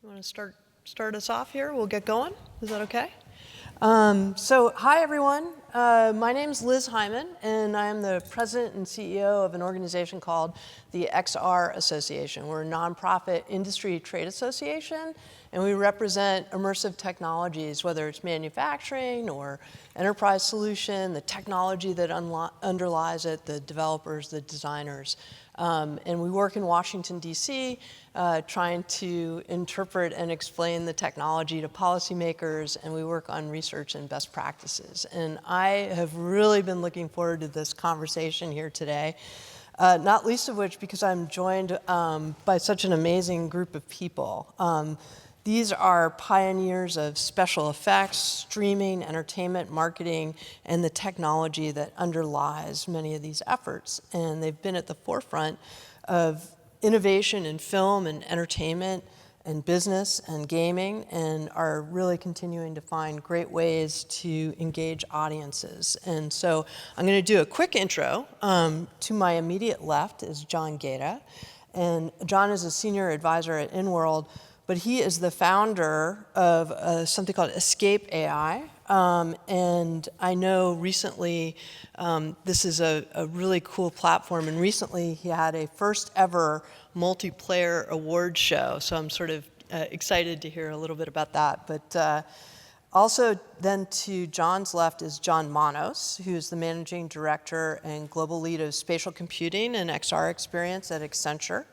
You want to start us off here? We'll get going. Is that okay? Hi everyone. My name is Liz Hyman, and I am the president and CEO of an organization called the XR Association. We're a nonprofit industry trade association, and we represent immersive technologies, whether it's manufacturing or enterprise solution, the technology that underlies it, the developers, the designers. And we work in Washington, D.C., trying to interpret and explain the technology to policymakers, and we work on research and best practices. And I have really been looking forward to this conversation here today, not least of which because I'm joined by such an amazing group of people. These are pioneers of special effects, streaming, entertainment, marketing, and the technology that underlies many of these efforts. And they've been at the forefront of innovation in film and entertainment and business and gaming, and are really continuing to find great ways to engage audiences. And so I'm going to do a quick intro. To my immediate left is John Gaeta. And John is a senior advisor at InWorld, but he is the founder of something called ESCAPE.ai. And I know recently this is a really cool platform, and recently he had a first ever multiplayer award show, so I'm sort of excited to hear a little bit about that. But also then to John's left is John Manos, who's the managing director and global lead of spatial computing and XR experience at Accenture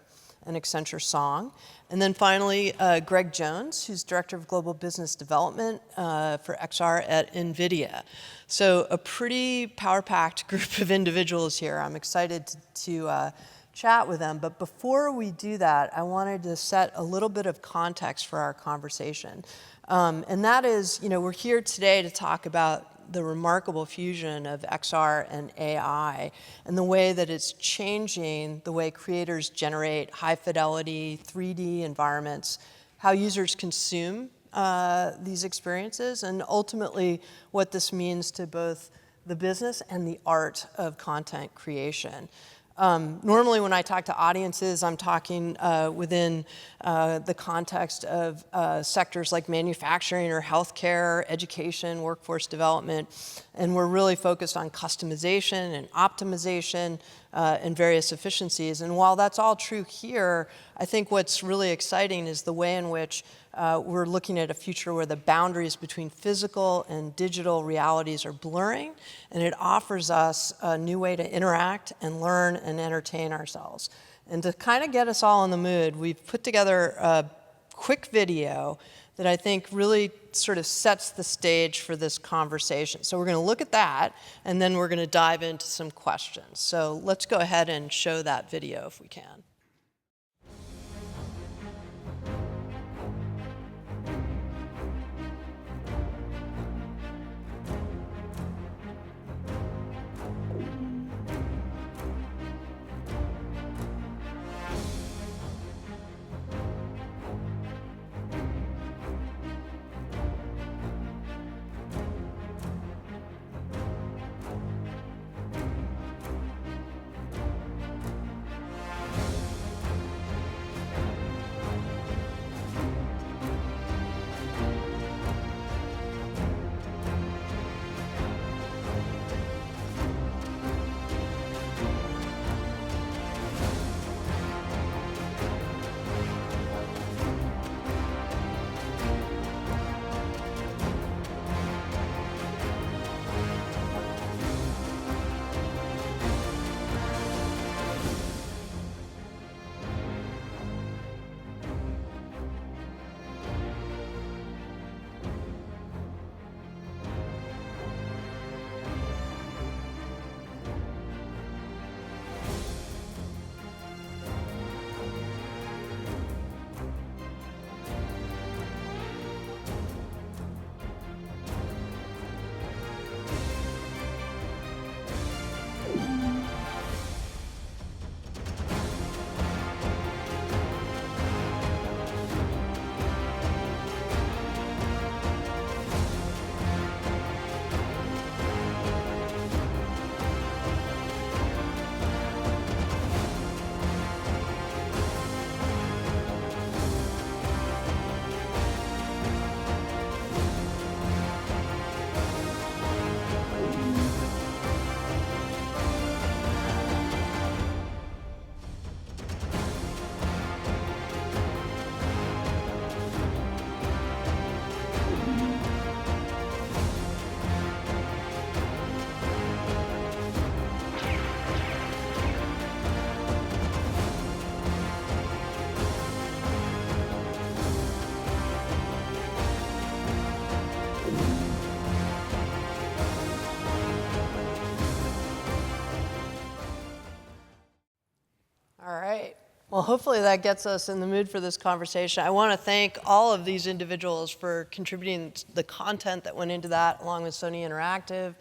and Accenture Song. And then finally, Greg Jones, who's Director of Global Business Development for XR at NVIDIA. So a pretty power-packed group of individuals here. I'm excited to chat with them. But before we do that, I wanted to set a little bit of context for our conversation. And that is, we're here today to talk about the remarkable fusion of XR and AI and the way that it's changing the way creators generate high-fidelity 3D environments, how users consume these experiences, and ultimately what this means to both the business and the art of content creation. Normally when I talk to audiences, I'm talking within the context of sectors like manufacturing or healthcare, education, workforce development, and we're really focused on customization and optimization and various efficiencies. And while that's all true here, I think what's really exciting is the way in which we're looking at a future where the boundaries between physical and digital realities are blurring, and it offers us a new way to interact and learn and entertain ourselves. And to kind of get us all in the mood, we've put together a quick video that I think really sort of sets the stage for this conversation. So we're going to look at that, and then we're going to dive into some questions. So let's go ahead and show that video if we can. Well, hopefully that gets us in the mood for this conversation. I want to thank all of these individuals for contributing the content that went into that, along with Sony Interactive,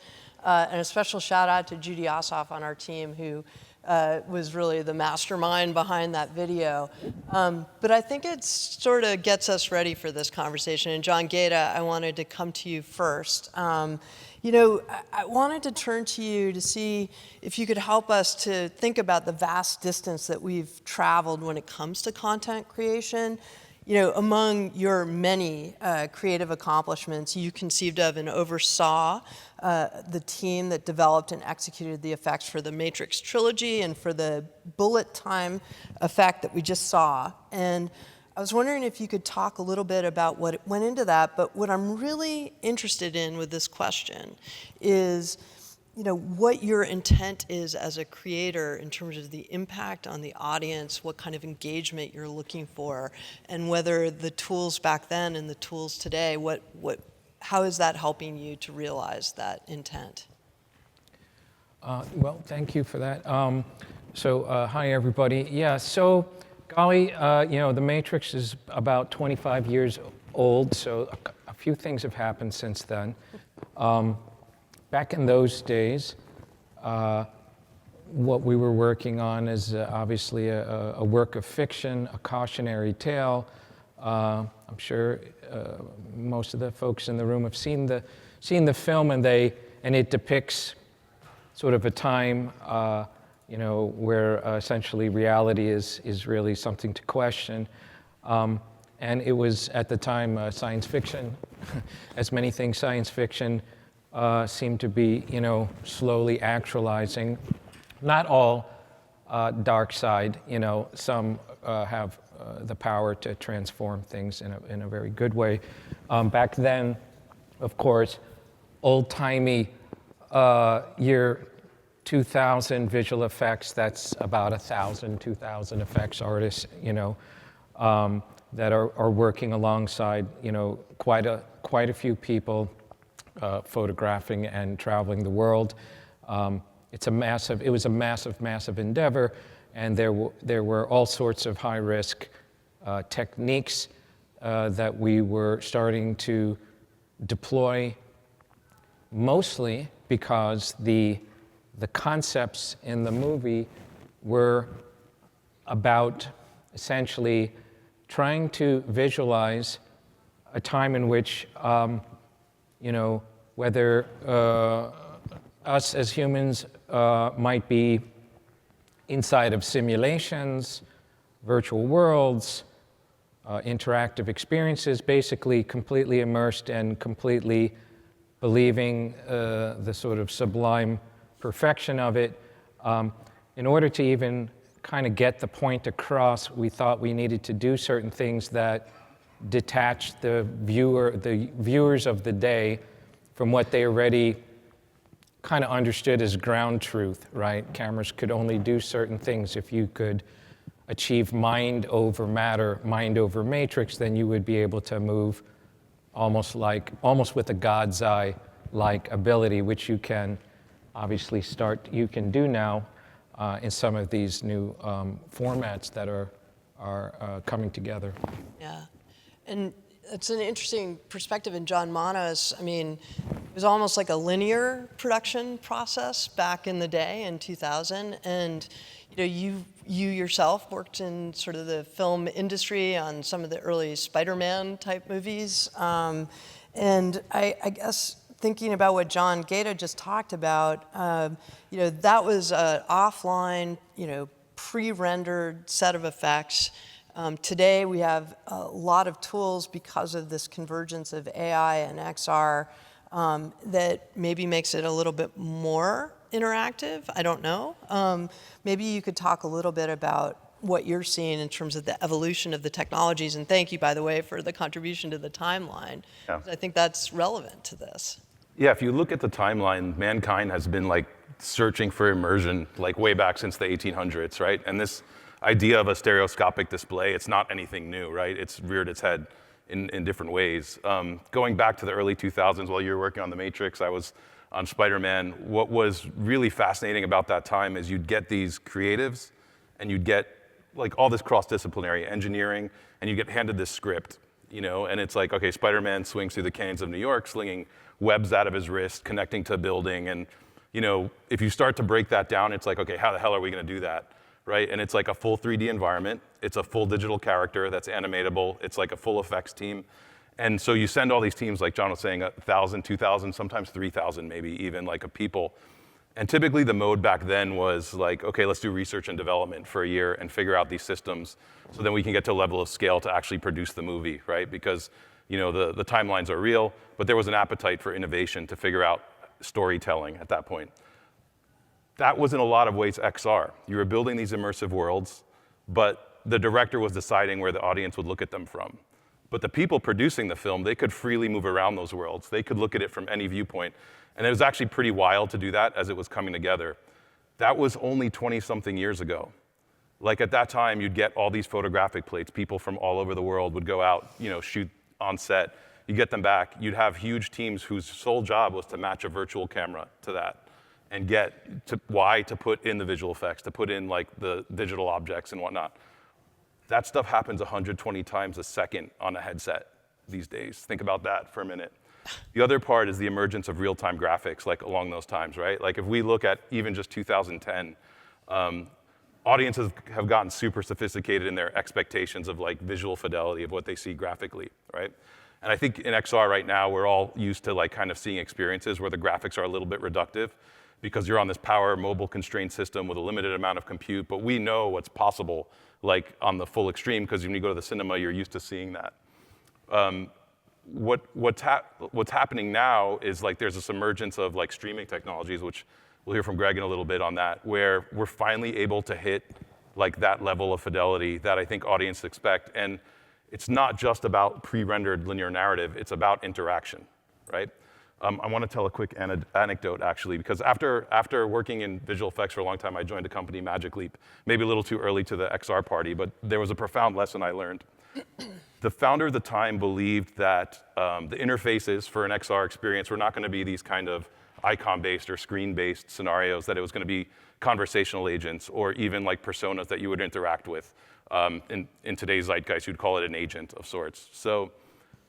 and a special shout out to Judy Ossoff on our team, who was really the mastermind behind that video. But I think it sort of gets us ready for this conversation. And John Gaeta, I wanted to come to you first. You know, I wanted to turn to you to see if you could help us to think about the vast distance that we've traveled when it comes to content creation. You know, among your many creative accomplishments, you conceived of and oversaw the team that developed and executed the effects for the Matrix trilogy and for the bullet time effect that we just saw. And I was wondering if you could talk a little bit about what went into that, but what I'm really interested in with this question is, you know, what your intent is as a creator in terms of the impact on the audience, what kind of engagement you're looking for, and whether the tools back then and the tools today, how is that helping you to realize that intent? Well, thank you for that. Hi, everybody. Yeah, so golly, you know, The Matrix is about 25 years old, so a few things have happened since then. Back in those days, what we were working on is obviously a work of fiction, a cautionary tale. I'm sure most of the folks in the room have seen the film, and it depicts sort of a time, you know, where essentially reality is really something to question. And it was at the time science fiction, as many things science fiction seem to be, you know, slowly actualizing. Not all dark side, you know, some have the power to transform things in a very good way. Back then, of course, old-timey year 2000 visual effects, that's about 1,000, 2,000 effects artists, you know, that are working alongside, you know, quite a few people photographing and traveling the world. It was a massive endeavor, and there were all sorts of high-risk techniques that we were starting to deploy, mostly because the concepts in the movie were about essentially trying to visualize a time in which, you know, whether us as humans might be inside of simulations, virtual worlds, interactive experiences, basically completely immersed and completely believing the sort of sublime perfection of it. In order to even kind of get the point across, we thought we needed to do certain things that detached the viewers of the day from what they already kind of understood as ground truth, right? Cameras could only do certain things. If you could achieve mind over matter, mind over matrix, then you would be able to move almost with a God's eye like ability, which you can obviously you can do now in some of these new formats that are coming together. Yeah, and it's an interesting perspective in John Manos. I mean, it was almost like a linear production process back in the day in 2000, and you know, you yourself worked in sort of the film industry on some of the early Spider-Man type movies, and I guess thinking about what John Gaeta just talked about, you know, that was an offline, you know, pre-rendered set of effects. Today we have a lot of tools because of this convergence of AI and XR that maybe makes it a little bit more interactive. I don't know. Maybe you could talk a little bit about what you're seeing in terms of the evolution of the technologies. And thank you, by the way, for the contribution to the timeline. Yeah. I think that's relevant to this. Yeah, if you look at the timeline, mankind has been like searching for immersion like way back since the 1800s, right? And this idea of a stereoscopic display, it's not anything new, right? It's reared its head in different ways. Going back to the early 2000s, while you were working on The Matrix, I was on Spider-Man. What was really fascinating about that time is you'd get these creatives and you'd get like all this cross-disciplinary engineering, and you get handed this script, you know, and it's like, okay, Spider-Man swings through the canyons of New York, slinging webs out of his wrist, connecting to a building, and you know, if you start to break that down, it's like, okay, how the hell are we going to do that, right? And it's like a full 3D environment. It's a full digital character that's animatable. It's like a full effects team. And so you send all these teams, like John was saying, 1,000, 2,000, sometimes 3,000 maybe even, like of people. And typically the mode back then was like, okay, let's do research and development for a year and figure out these systems so then we can get to a level of scale to actually produce the movie, right? Because you know the timelines are real, but there was an appetite for innovation to figure out storytelling at that point. That was in a lot of ways XR. You were building these immersive worlds, but the director was deciding where the audience would look at them from. But the people producing the film, they could freely move around those worlds. They could look at it from any viewpoint. And it was actually pretty wild to do that as it was coming together. That was only 20-something years ago. Like at that time, you'd get all these photographic plates. People from all over the world would go out, you know, shoot on set. You get them back. You'd have huge teams whose sole job was to match a virtual camera to that and get to to put in the visual effects, to put in like the digital objects and whatnot. That stuff happens 120 times a second on a headset these days. Think about that for a minute. The other part is the emergence of real-time graphics, like along those times, right? Like if we look at even just 2010, audiences have gotten super sophisticated in their expectations of like visual fidelity of what they see graphically, right? And I think in XR right now, we're all used to like kind of seeing experiences where the graphics are a little bit reductive because you're on this power mobile constrained system with a limited amount of compute, but we know what's possible like on the full extreme because when you go to the cinema, you're used to seeing that. What's happening now is like there's this emergence of like streaming technologies, which we'll hear from Greg in a little bit on that, where we're finally able to hit like that level of fidelity that I think audiences expect. And it's not just about pre-rendered linear narrative, it's about interaction, right? I want to tell a quick anecdote, actually, because after working in visual effects for a long time, I joined a company, Magic Leap. Maybe a little too early to the XR party, but there was a profound lesson I learned. The founder at the time believed that the interfaces for an XR experience were not going to be these kind of icon-based or screen-based scenarios, that it was going to be conversational agents or even like personas that you would interact with. In today's zeitgeist, you'd call it an agent of sorts. So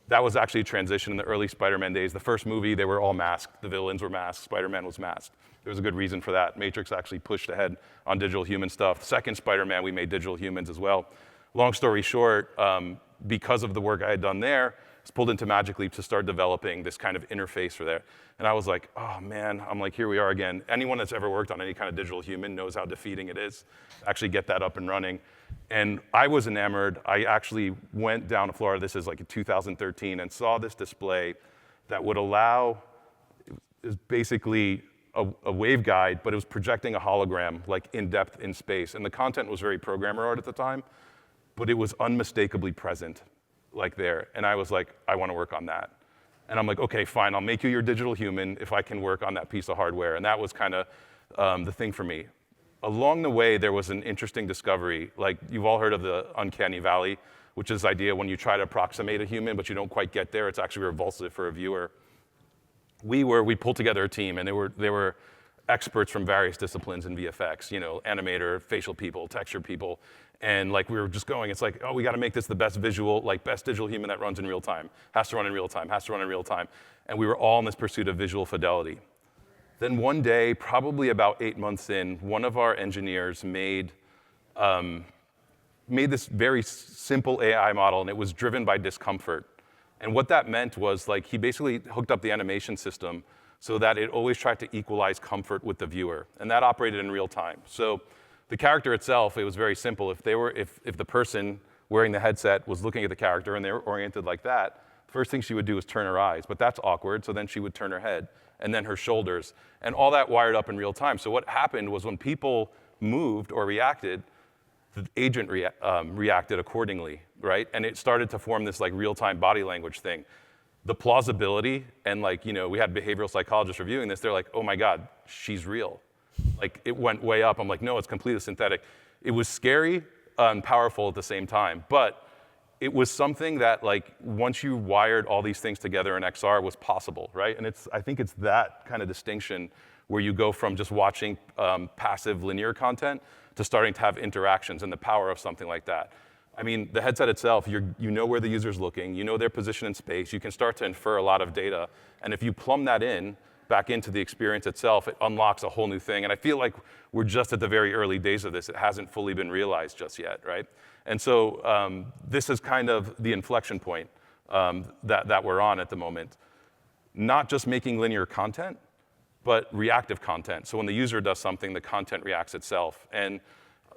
that was actually a transition in the early Spider-Man days. The first movie, they were all masked. The villains were masked. Spider-Man was masked. There was a good reason for that. Matrix actually pushed ahead on digital human stuff. The second Spider-Man, we made digital humans as well. Long story short, because of the work I had done there, I was pulled into Magic Leap to start developing this kind of interface for there. And I was like, oh man, I'm like, here we are again. Anyone that's ever worked on any kind of digital human knows how defeating it is to actually get that up and running. And I was enamored. I actually went down to Florida, this is like in 2013, and saw this display that would allow, it was basically a waveguide, but it was projecting a hologram like in depth in space. And the content was very programmer art at the time, but it was unmistakably present like there. And I was like, I want to work on that. And I'm like, okay, fine, I'll make you your digital human if I can work on that piece of hardware. And that was kind of the thing for me. Along the way, there was an interesting discovery. Like, you've all heard of the uncanny valley, which is this idea when you try to approximate a human, but you don't quite get there, it's actually repulsive for a viewer. We pulled together a team, and they were experts from various disciplines in VFX, you know, animator, facial people, texture people. And like we were just going, it's like, oh, we got to make this the best visual, like best digital human that runs in real time, has to run in real time, has to run in real time. And we were all in this pursuit of visual fidelity. Then one day, probably about 8 months in, one of our engineers made this very simple AI model, and it was driven by discomfort. And what that meant was like he basically hooked up the animation system so that it always tried to equalize comfort with the viewer. And that operated in real time. So the character itself, it was very simple. If the person wearing the headset was looking at the character and they were oriented like that, the first thing she would do is turn her eyes. But that's awkward, so then she would turn her head and then her shoulders. And all that wired up in real time. So what happened was when people moved or reacted, the agent reacted accordingly, right? And it started to form this like real-time body language thing. The plausibility, and like, you know, we had behavioral psychologists reviewing this, they're like, oh my God, she's real. Like, it went way up. I'm like, no, it's completely synthetic. It was scary and powerful at the same time, but it was something that, like, once you wired all these things together in XR was possible, right? And I think it's that kind of distinction where you go from just watching passive linear content to starting to have interactions and the power of something like that. I mean, the headset itself, you know where the user's looking, you know their position in space, you can start to infer a lot of data, and if you plumb that in, back into the experience itself, it unlocks a whole new thing. And I feel like we're just at the very early days of this. It hasn't fully been realized just yet, right? And so this is kind of the inflection point that we're on at the moment. Not just making linear content, but reactive content. So when the user does something, the content reacts itself. And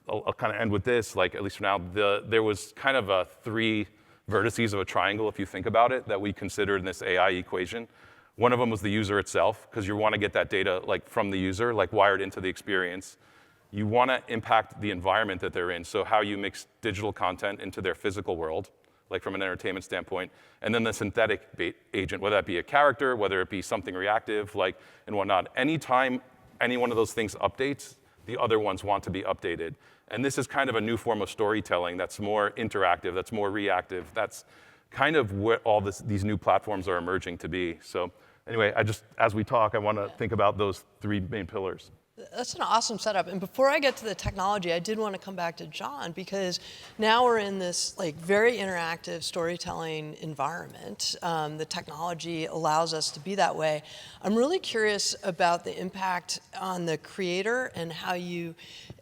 I'll kind of end with this, like at least for now, there was kind of 3 vertices of a triangle, if you think about it, that we considered in this AI equation. One of them was the user itself, because you want to get that data like from the user, like wired into the experience. You want to impact the environment that they're in, so how you mix digital content into their physical world, like from an entertainment standpoint, and then the synthetic agent, whether that be a character, whether it be something reactive, like and whatnot. Anytime any one of those things updates, the other ones want to be updated. And this is kind of a new form of storytelling that's more interactive, that's more reactive. That's kind of what all these new platforms are emerging to be. So anyway, as we talk, I want to think about those 3 main pillars. That's an awesome setup. And before I get to the technology, I did want to come back to John, because now we're in this like very interactive storytelling environment. The technology allows us to be that way. I'm really curious about the impact on the creator and how you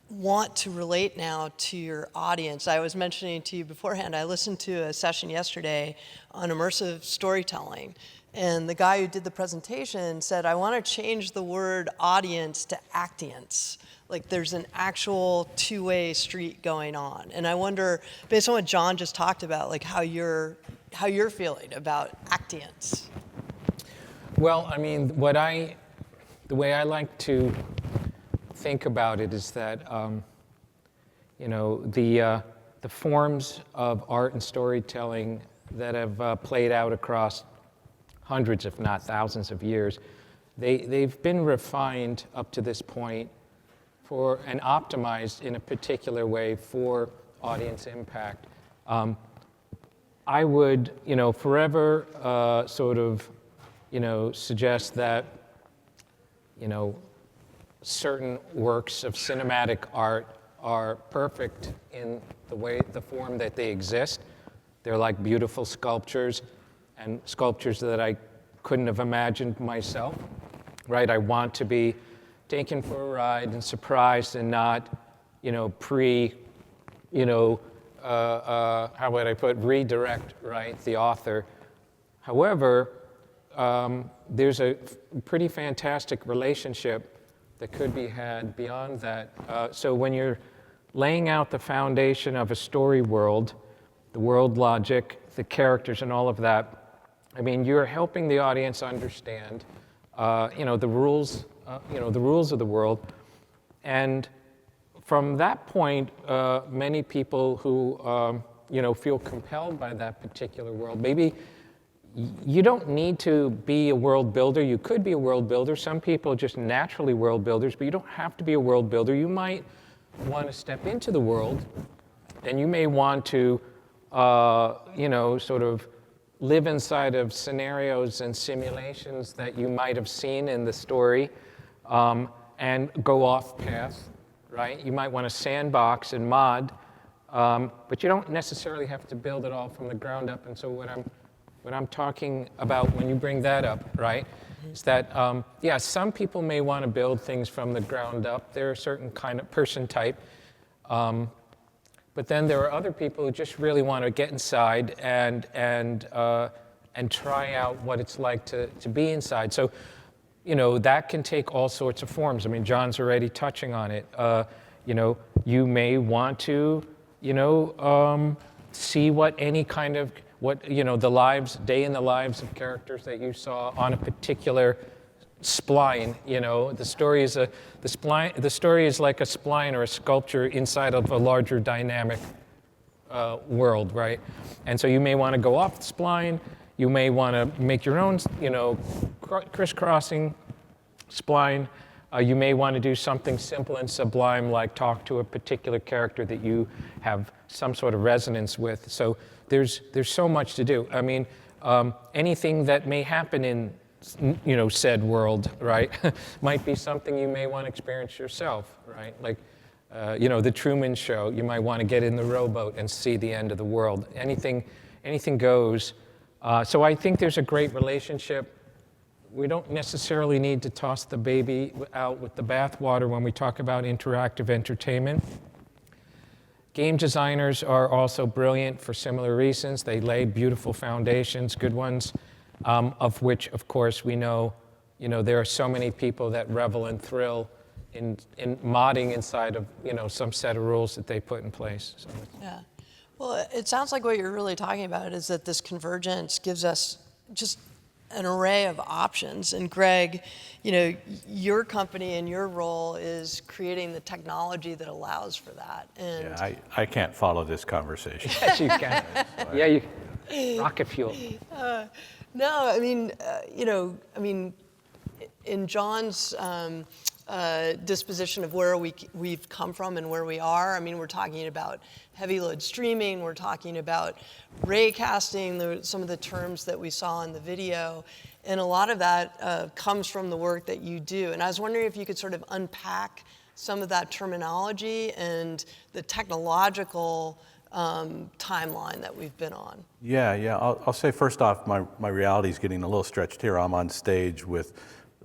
want to relate now to your audience. I was mentioning to you beforehand, I listened to a session yesterday on immersive storytelling. And the guy who did the presentation said, I want to change the word audience to actience. Like there's an actual 2-way street going on. And I wonder, based on what John just talked about, like how you're feeling about actience. Well, I mean, the way I like to think about it is that, the forms of art and storytelling that have played out across hundreds, if not thousands of years, they've been refined up to this point and optimized in a particular way for audience impact. I would, forever suggest that, certain works of cinematic art are perfect in the form that they exist. They're like beautiful sculptures, and sculptures that I couldn't have imagined myself, right? I want to be taken for a ride and surprised and not, how would I put, redirect, right, the author. However, there's a pretty fantastic relationship that could be had beyond that. So when you're laying out the foundation of a story world, the world logic, the characters and all of that, I mean, you're helping the audience understand, the rules, the rules of the world. And from that point, many people who, feel compelled by that particular world, maybe you don't need to be a world builder. You could be a world builder. Some people are just naturally world builders, but you don't have to be a world builder. You might want to step into the world, and you may want to, sort of live inside of scenarios and simulations that you might have seen in the story, and go off path, right? You might want to sandbox and mod, but you don't necessarily have to build it all from the ground up. And so what I'm talking about when you bring that up, right, is that, some people may want to build things from the ground up. They're a certain kind of person type. But then there are other people who just really want to get inside and try out what it's like to be inside. So, that can take all sorts of forms. I mean, John's already touching on it. You may want to, see what any kind of, day in the lives of characters that you saw on a particular spline. The story is the story is like a spline or a sculpture inside of a larger dynamic world, right? And so you may want to go off the spline. You may want to make your own, crisscrossing spline. You may want to do something simple and sublime, like talk to a particular character that you have some sort of resonance with. So there's so much to do. I mean, anything that may happen in said world, right, might be something you may want to experience yourself, right? Like, the Truman Show. You might want to get in the rowboat and see the end of the world. Anything goes. So I think there's a great relationship. We don't necessarily need to toss the baby out with the bathwater when we talk about interactive entertainment. Game designers are also brilliant for similar reasons. They lay beautiful foundations, good ones, of which, of course, we know, there are so many people that revel and thrill in modding inside of, some set of rules that they put in place. So. Yeah. Well, it sounds like what you're really talking about is that this convergence gives us just an array of options. And Greg, your company and your role is creating the technology that allows for that. And Yeah, I can't follow this conversation. Yes, you can. Rocket fuel. No, in John's disposition of where we've come from and where we are, we're talking about heavy load streaming, we're talking about ray casting, some of the terms that we saw in the video, and a lot of that comes from the work that you do. And I was wondering if you could sort of unpack some of that terminology and the technological timeline that we've been on. Yeah. I'll say first off, my reality is getting a little stretched here. I'm on stage with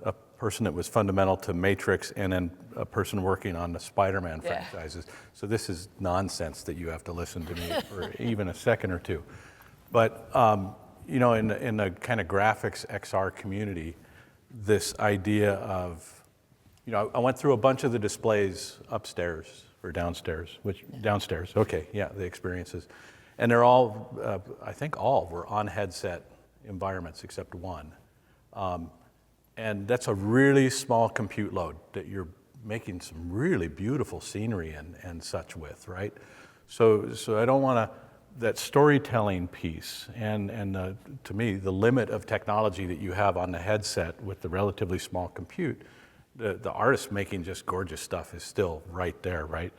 a person that was fundamental to Matrix and then a person working on the Spider-Man franchises. So this is nonsense that you have to listen to me for even a second or two. But in the kind of graphics XR community, this idea of, I went through a bunch of the displays upstairs or downstairs, the experiences. And they're all, I think all were on headset environments except one. And that's a really small compute load that you're making some really beautiful scenery and such with, right? So I don't want that storytelling piece and to me, the limit of technology that you have on the headset with the relatively small compute, the artist making just gorgeous stuff is still right there, right?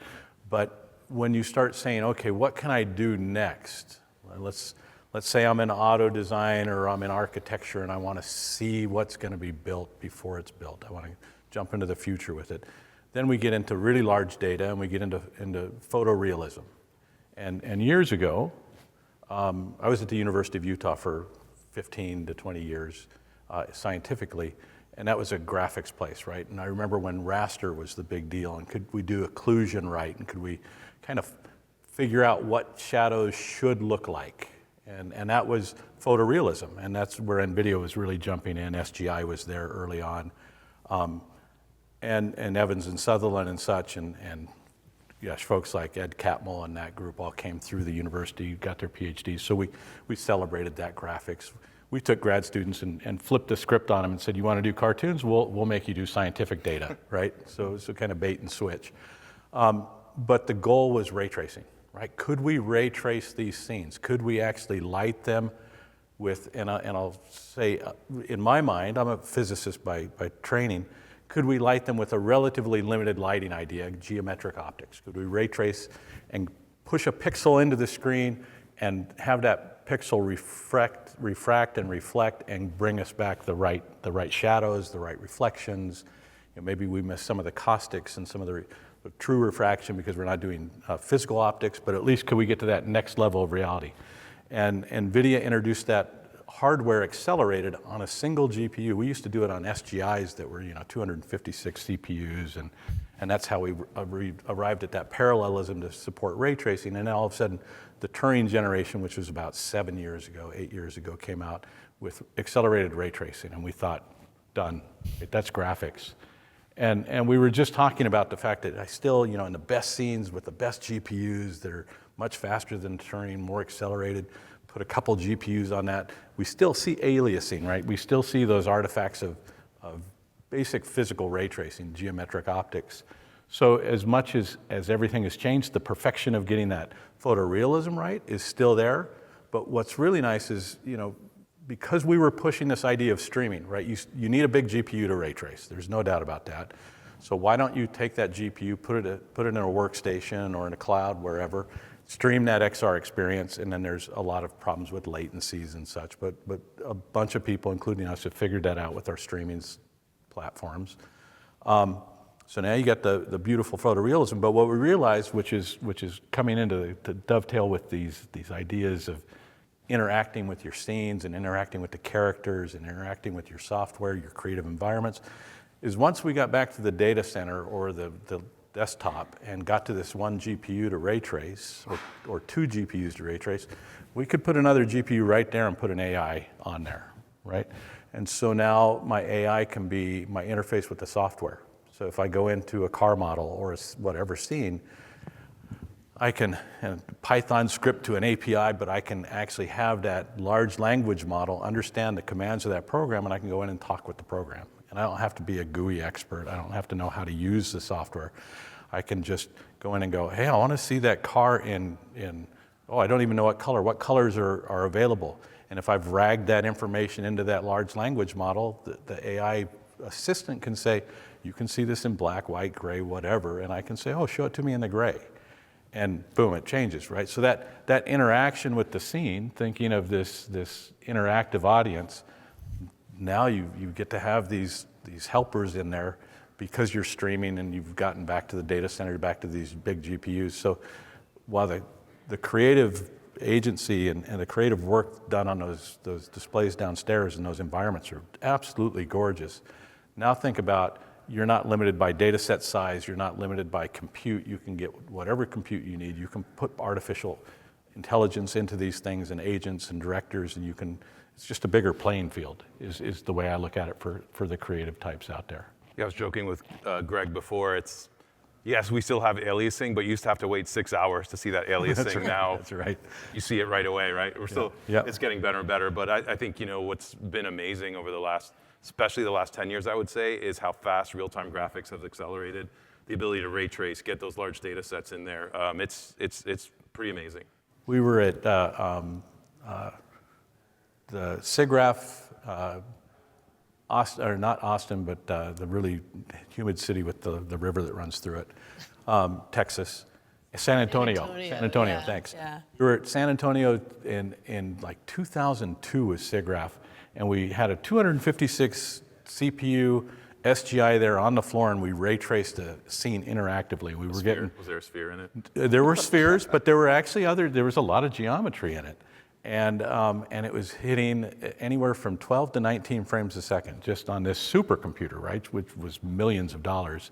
But when you start saying, okay, what can I do next? Let's say I'm in auto design or I'm in architecture and I want to see what's going to be built before it's built. I want to jump into the future with it. Then we get into really large data and we get into photorealism. And years ago, I was at the University of Utah for 15 to 20 years scientifically, and that was a graphics place, right? And I remember when raster was the big deal, and could we do occlusion right, and could we kind of figure out what shadows should look like? And that was photorealism, and that's where NVIDIA was really jumping in. SGI was there early on, and Evans and Sutherland and such, and gosh, folks like Ed Catmull and that group all came through the university, got their PhDs, so we celebrated that graphics. We took grad students and flipped the script on them and said, you want to do cartoons? We'll make you do scientific data, right? So kind of bait and switch. But the goal was ray tracing. Right? Could we ray trace these scenes? Could we actually light them with, and I'll say, in my mind, I'm a physicist by training, could we light them with a relatively limited lighting idea, geometric optics? Could we ray trace and push a pixel into the screen and have that pixel refract and reflect and bring us back the right shadows, the right reflections? Maybe we miss some of the caustics and some of the true refraction because we're not doing physical optics, but at least could we get to that next level of reality? And NVIDIA introduced that hardware accelerated on a single GPU. We used to do it on SGIs that were 256 CPUs, and that's how we arrived at that parallelism to support ray tracing. And then all of a sudden, the Turing generation, which was about 8 years ago, came out with accelerated ray tracing, and we thought, done, that's graphics. And we were just talking about the fact that I still, in the best scenes with the best GPUs that are much faster than Turing, more accelerated, put a couple GPUs on that, we still see aliasing, right? We still see those artifacts of basic physical ray tracing, geometric optics. So as much as everything has changed, the perfection of getting that photorealism right is still there. But what's really nice is, because we were pushing this idea of streaming, right? You need a big GPU to ray trace. There's no doubt about that. So why don't you take that GPU, put it in a workstation or in a cloud, wherever, stream that XR experience, and then there's a lot of problems with latencies and such. But a bunch of people, including us, have figured that out with our streaming platforms. So now you got the beautiful photorealism, but what we realized, which is coming into to dovetail with these ideas of interacting with your scenes and interacting with the characters and interacting with your software, your creative environments, is once we got back to the data center or the desktop and got to this one GPU to ray trace, or two GPUs to ray trace, we could put another GPU right there and put an AI on there, right? And so now my AI can be my interface with the software. So if I go into a car model or whatever scene, I can Python script to an API, but I can actually have that large language model understand the commands of that program, and I can go in and talk with the program. And I don't have to be a GUI expert. I don't have to know how to use the software. I can just go in and go, hey, I want to see that car in I don't even know what color. What colors are available? And if I've ragged that information into that large language model, the AI assistant can say, you can see this in black, white, gray, whatever, and I can say, oh, show it to me in the gray. And boom, it changes, right? So that interaction with the scene, thinking of this interactive audience, now you get to have these helpers in there because you're streaming and you've gotten back to the data center, back to these big GPUs. So while the creative agency and the creative work done on those displays downstairs and those environments are absolutely gorgeous, now think about, you're not limited by data set size, you're not limited by compute, you can get whatever compute you need, you can put artificial intelligence into these things and agents and directors, and it's just a bigger playing field, is the way I look at it for the creative types out there. Yeah, I was joking with Greg before. Yes, we still have aliasing, but you used to have to wait 6 hours to see that aliasing. That's right, now, that's right. You see it right away, right? It's getting better and better. But I think, what's been amazing over especially the last 10 years, I would say, is how fast real-time graphics have accelerated. The ability to ray trace, get those large data sets in there. It's pretty amazing. We were at the SIGGRAPH, Austin, or not Austin, but the really humid city with the river that runs through it, Texas, San Antonio, yeah, thanks. Yeah. We were at San Antonio in like 2002 with SIGGRAPH, and we had a 256 CPU SGI there on the floor, and we ray traced the scene interactively. Was there a sphere in it? There were spheres, but there were actually there was a lot of geometry in it. And it was hitting anywhere from 12 to 19 frames a second just on this supercomputer, right, which was millions of dollars.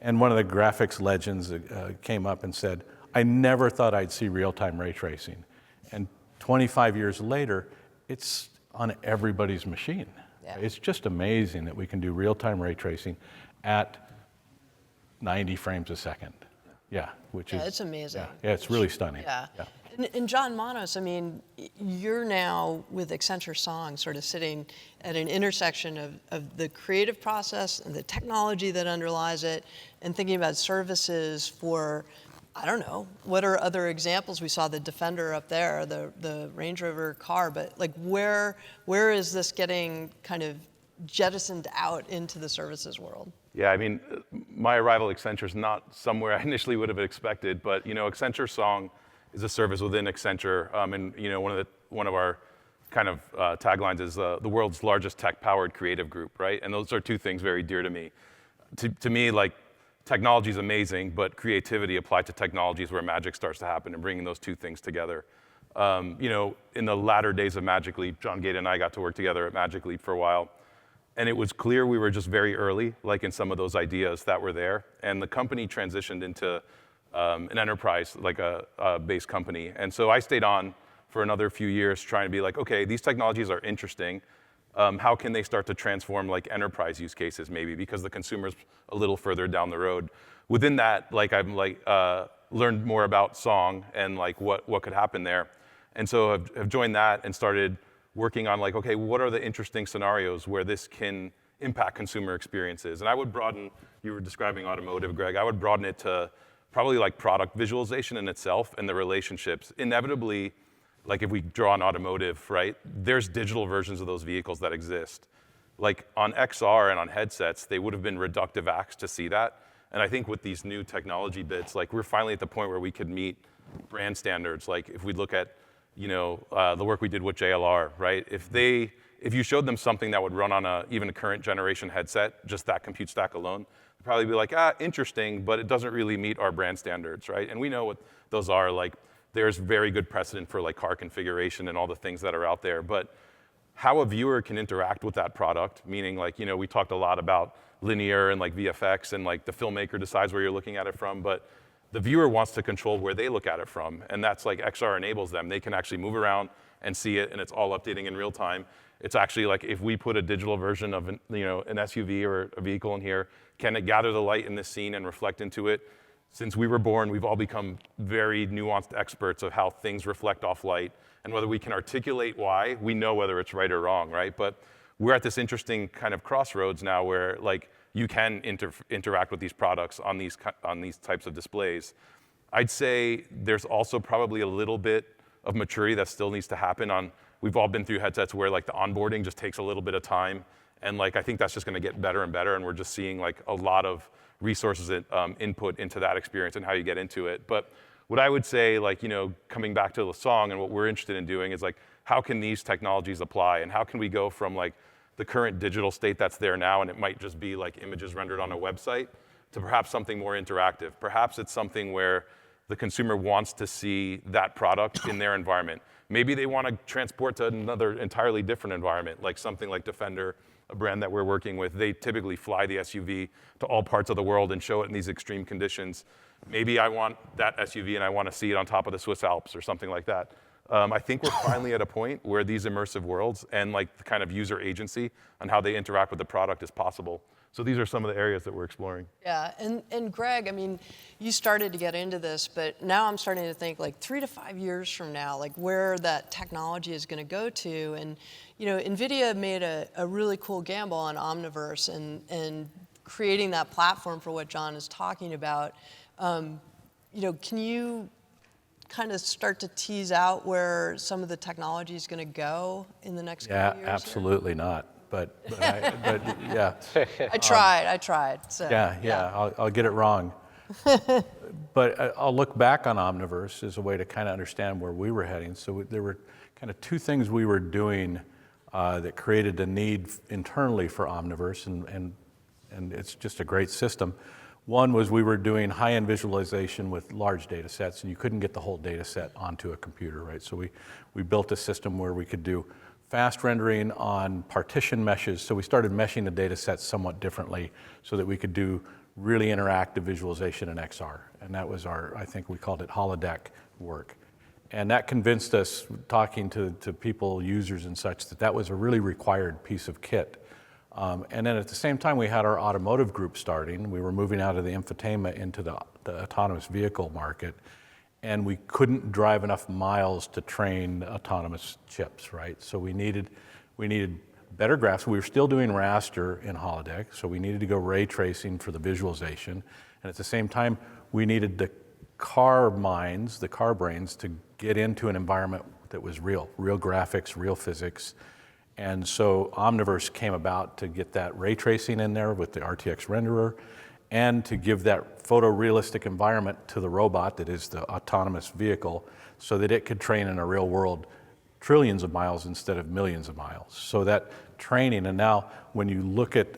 And one of the graphics legends came up and said, I never thought I'd see real-time ray tracing. And 25 years later, it's on everybody's machine. Yeah. It's just amazing that we can do real-time ray tracing at 90 frames a second. Yeah, it's amazing. Yeah, it's really stunning. Yeah. And John Manos, I mean, you're now with Accenture Song sort of sitting at an intersection of the creative process and the technology that underlies it, and thinking about services for, I don't know, what are other examples? We saw the Defender up there, the Range Rover car, but like where is this getting kind of jettisoned out into the services world? Yeah, I mean, my arrival at Accenture is not somewhere I initially would have expected, but Accenture Song is a service within Accenture, and one of our kind of taglines is the world's largest tech-powered creative group, right? And those are two things very dear to me. To me, like, technology is amazing, but creativity applied to technology is where magic starts to happen, and bringing those two things together. In the latter days of Magic Leap, John Gaeta and I got to work together at Magic Leap for a while, and it was clear we were just very early, like in some of those ideas that were there, and the company transitioned into an enterprise, like a based company. And so I stayed on for another few years trying to be like, okay, these technologies are interesting. How can they start to transform like enterprise use cases maybe, because the consumer's a little further down the road. Within that, like I've learned more about Song and like what could happen there. And so I've joined that and started working on like, okay, what are the interesting scenarios where this can impact consumer experiences? And I would broaden, you were describing automotive, Greg, I would broaden it to probably like product visualization in itself and the relationships. Inevitably, like if we draw on automotive, right, there's digital versions of those vehicles that exist. Like on XR and on headsets, they would have been reductive acts to see that. And I think with these new technology bits, like we're finally at the point where we could meet brand standards. Like if we look at, the work we did with JLR, right? If they if you showed them something that would run on even a current generation headset, just that compute stack alone, they'd probably be like, interesting, but it doesn't really meet our brand standards, right? And we know what those are. Like, there's very good precedent for like car configuration and all the things that are out there. But how a viewer can interact with that product, meaning like, we talked a lot about linear and like VFX, and like the filmmaker decides where you're looking at it from, but the viewer wants to control where they look at it from, and that's like XR enables them. They can actually move around and see it, and it's all updating in real time. It's actually like if we put a digital version of an SUV or a vehicle in here, can it gather the light in this scene and reflect into it? Since we were born, we've all become very nuanced experts of how things reflect off light, and whether we can articulate why, we know whether it's right or wrong, right? But we're at this interesting kind of crossroads now where like you can interact with these products on these types of displays. I'd say there's also probably a little bit of maturity that still needs to happen on. We've all been through headsets where like the onboarding just takes a little bit of time, and like I think that's just going to get better and better, and we're just seeing like a lot of resources and input into that experience and how you get into it. But what I would say, like, coming back to the song and what we're interested in doing is like, how can these technologies apply, and how can we go from like the current digital state that's there now, and it might just be like images rendered on a website, to perhaps something more interactive. Perhaps it's something where the consumer wants to see that product in their environment. Maybe they want to transport to another entirely different environment, like something like Defender, a brand that we're working with. They typically fly the SUV to all parts of the world and show it in these extreme conditions. Maybe I want that SUV and I want to see it on top of the Swiss Alps or something like that. I think we're finally at a point where these immersive worlds and like the kind of user agency on how they interact with the product is possible. So these are some of the areas that we're exploring. Yeah, and Greg, I mean, you started to get into this, but now I'm starting to think like 3 to 5 years from now, like where that technology is going to go to. And, NVIDIA made a really cool gamble on Omniverse and creating that platform for what John is talking about. Can you kind of start to tease out where some of the technology is going to go in the next couple years? Yeah, absolutely not. But yeah. I tried. So, yeah. I'll get it wrong. But I'll look back on Omniverse as a way to kind of understand where we were heading. So there were kind of two things we were doing that created a need internally for Omniverse, and it's just a great system. One was we were doing high-end visualization with large data sets, and you couldn't get the whole data set onto a computer, right? So we built a system where we could do fast rendering on partition meshes. So we started meshing the data sets somewhat differently so that we could do really interactive visualization in XR. And that was I think we called it holodeck work. And that convinced us, talking to people, users and such, that was a really required piece of kit. And then at the same time, we had our automotive group starting. We were moving out of the infotainment into the autonomous vehicle market. And we couldn't drive enough miles to train autonomous chips, right? So we needed better graphics. We were still doing raster in holodeck, so we needed to go ray tracing for the visualization. And at the same time, we needed the car minds, the car brains, to get into an environment that was real graphics, real physics. And so Omniverse came about to get that ray tracing in there with the RTX renderer, and to give that photorealistic environment to the robot that is the autonomous vehicle so that it could train in a real world trillions of miles instead of millions of miles. So that training, and now when you look at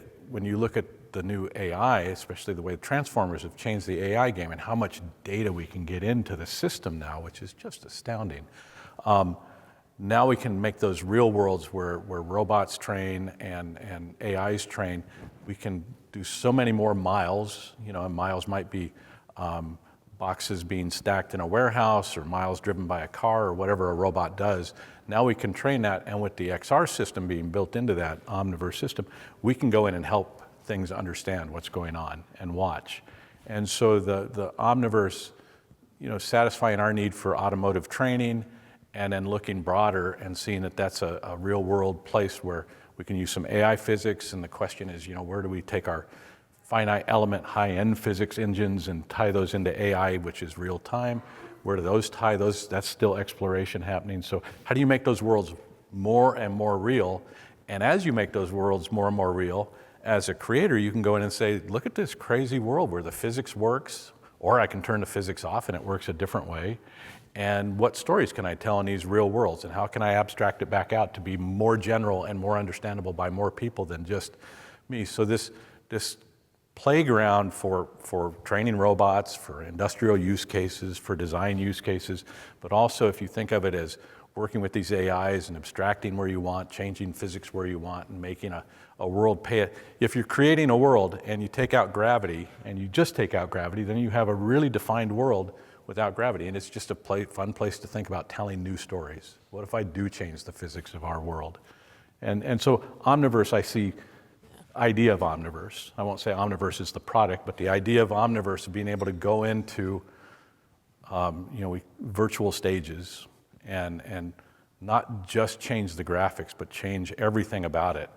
the new AI, especially the way the transformers have changed the AI game and how much data we can get into the system now, which is just astounding. Now we can make those real worlds where robots train and AIs train. We can do so many more miles, and miles might be boxes being stacked in a warehouse or miles driven by a car or whatever a robot does. Now we can train that, and with the XR system being built into that Omniverse system, we can go in and help things understand what's going on and watch. And so the Omniverse, satisfying our need for automotive training, and then looking broader and seeing that that's a real world place where we can use some AI physics. And the question is, where do we take our finite element high-end physics engines and tie those into AI, which is real time? Where do those tie? That's still exploration happening. So how do you make those worlds more and more real? And as you make those worlds more and more real, as a creator, you can go in and say, look at this crazy world where the physics works, or I can turn the physics off and it works a different way. And what stories can I tell in these real worlds? And how can I abstract it back out to be more general and more understandable by more people than just me? So this playground for training robots, for industrial use cases, for design use cases, but also if you think of it as working with these AIs and abstracting where you want, changing physics where you want, and making a world pay it. If you're creating a world and you take out gravity, and you just take out gravity, then you have a really defined world without gravity, and it's just a fun place to think about telling new stories. What if I do change the physics of our world? And so Omniverse, I see idea of Omniverse. I won't say Omniverse is the product, but the idea of Omniverse of being able to go into virtual stages and not just change the graphics, but change everything about it,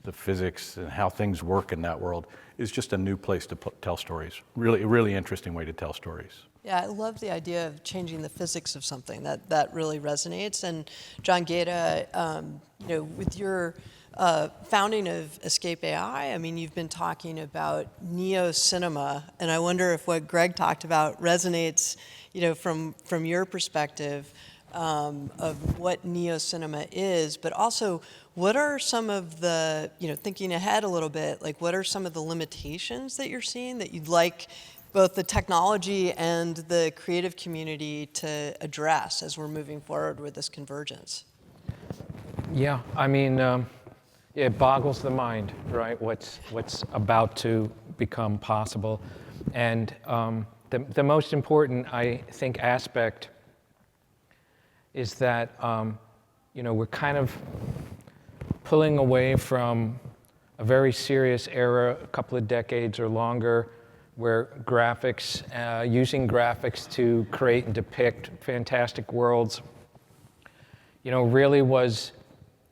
the physics and how things work in that world, is just a new place to tell stories. Really, really interesting way to tell stories. Yeah, I love the idea of changing the physics of something. That really resonates. And John Gaeta, with your founding of ESCAPE.ai, I mean, you've been talking about neo-cinema, and I wonder if what Greg talked about resonates, from your perspective of what neo-cinema is, but also what are some of the, thinking ahead a little bit, like what are some of the limitations that you're seeing that you'd like both the technology and the creative community to address as we're moving forward with this convergence? Yeah, I mean, it boggles the mind, right? What's about to become possible, and the most important, I think, aspect is that we're kind of pulling away from a very serious era, a couple of decades or longer, where graphics, using graphics to create and depict fantastic worlds, really was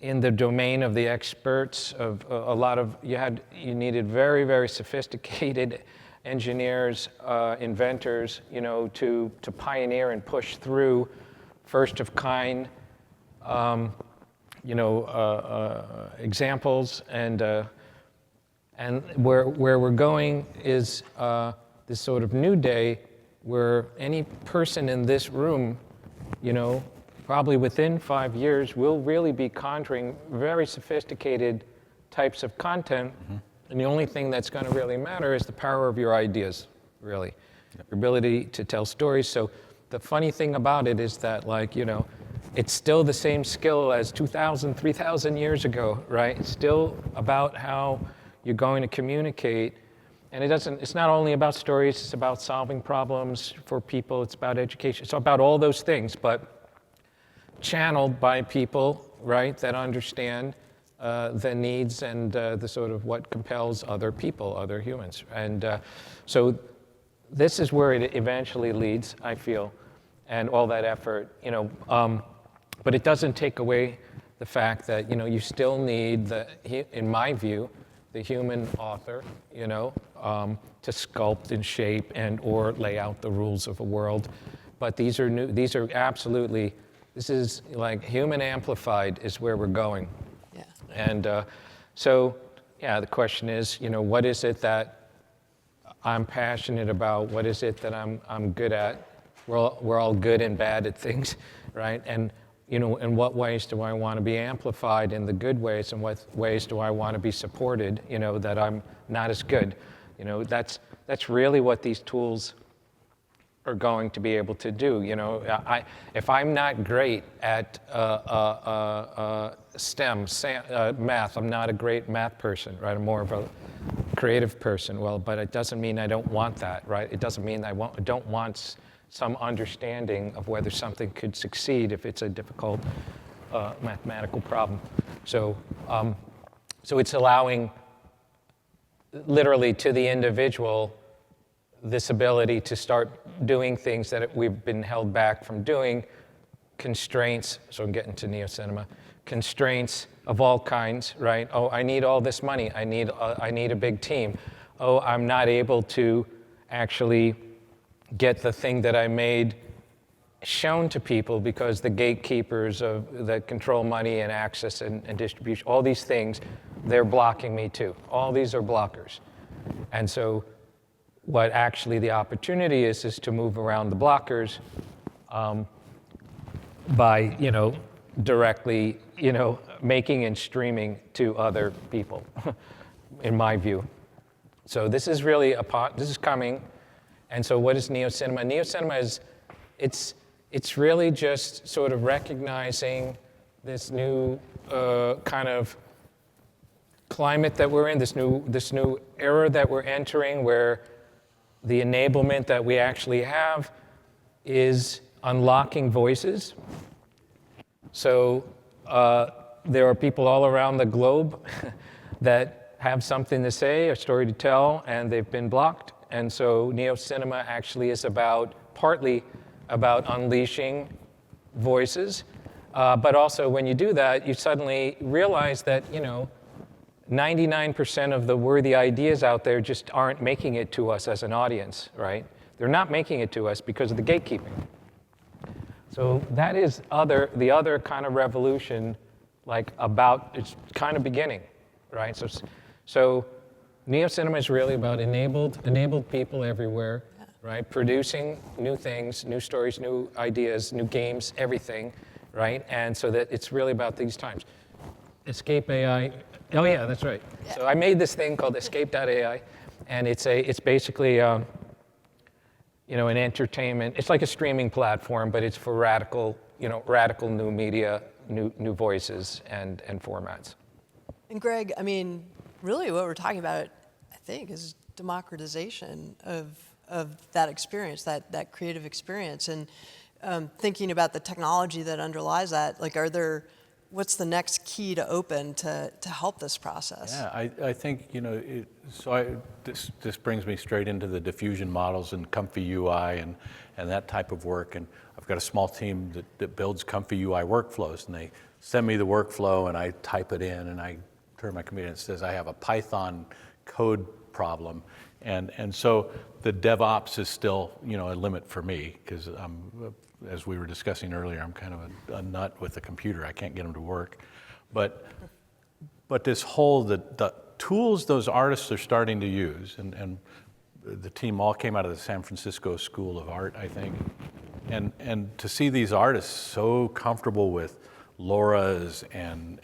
in the domain of the experts. Of a lot of you needed very, very sophisticated engineers, inventors, to pioneer and push through first of kind, examples, and where we're going is this sort of new day where any person in this room, probably within 5 years, will really be conjuring very sophisticated types of content, and the only thing that's going to really matter is the power of your ideas, really, your ability to tell stories. So the funny thing about it is that, it's still the same skill as 2,000, 3,000 years ago, right? It's still about how you're going to communicate. And it's not only about stories, it's about solving problems for people, it's about education, it's about all those things, but channeled by people, right, that understand the needs and the sort of what compels other people, other humans. And so this is where it eventually leads, I feel, and all that effort, but it doesn't take away the fact that, you still need in my view, the human author, to sculpt and shape and or lay out the rules of a world. But these are new. These are absolutely. This is like human amplified is where we're going. Yeah. And so, the question is, what is it that I'm passionate about? What is it that I'm good at? We're all good and bad at things, right? And in what ways do I want to be amplified in the good ways, and what ways do I want to be supported, that I'm not as good? That's really what these tools are going to be able to do. If I'm not great at STEM, math, I'm not a great math person, right? I'm more of a creative person. Well, but it doesn't mean I don't want that, right? It doesn't mean I don't want some understanding of whether something could succeed if it's a difficult mathematical problem. So it's allowing, literally to the individual, this ability to start doing things that we've been held back from doing, constraints, so I'm getting to neo-cinema, constraints of all kinds, right? Oh, I need all this money, I need a big team. Oh, I'm not able to actually get the thing that I made shown to people because the gatekeepers that control money and access and distribution, all these things, they're blocking me too. All these are blockers. And so what actually the opportunity is to move around the blockers by, directly, making and streaming to other people, in my view. So this is really this is coming. And so what is neo-cinema? Neo-cinema it's really just sort of recognizing this new kind of climate that we're in, this new era that we're entering, where the enablement that we actually have is unlocking voices. So there are people all around the globe that have something to say, a story to tell, and they've been blocked. And so neo-cinema actually is partly about unleashing voices, but also when you do that, you suddenly realize that 99% of the worthy ideas out there just aren't making it to us as an audience, right? They're not making it to us because of the gatekeeping. So that is the other kind of revolution, it's kind of beginning, right? So neo-cinema is really about enabled people everywhere, right? Producing new things, new stories, new ideas, new games, everything, right? And so that it's really about these times. ESCAPE.ai. Oh yeah, that's right. Yeah. So I made this thing called ESCAPE.ai, and it's basically an entertainment. It's like a streaming platform, but it's for radical new media, new voices and formats. And Greg, I mean, really what we're talking about, I think, is democratization of that experience, that creative experience. And thinking about the technology that underlies that, what's the next key to open to help this process? Yeah, I think, this brings me straight into the diffusion models and comfy UI and that type of work. And I've got a small team that builds comfy UI workflows, and they send me the workflow and I type it in and I turn my computer and it says I have a Python code problem. And so the DevOps is still, a limit for me, because as we were discussing earlier, I'm kind of a nut with the computer. I can't get them to work. But this whole, the tools those artists are starting to use, and the team all came out of the San Francisco School of Art, I think. And to see these artists so comfortable with LoRa's and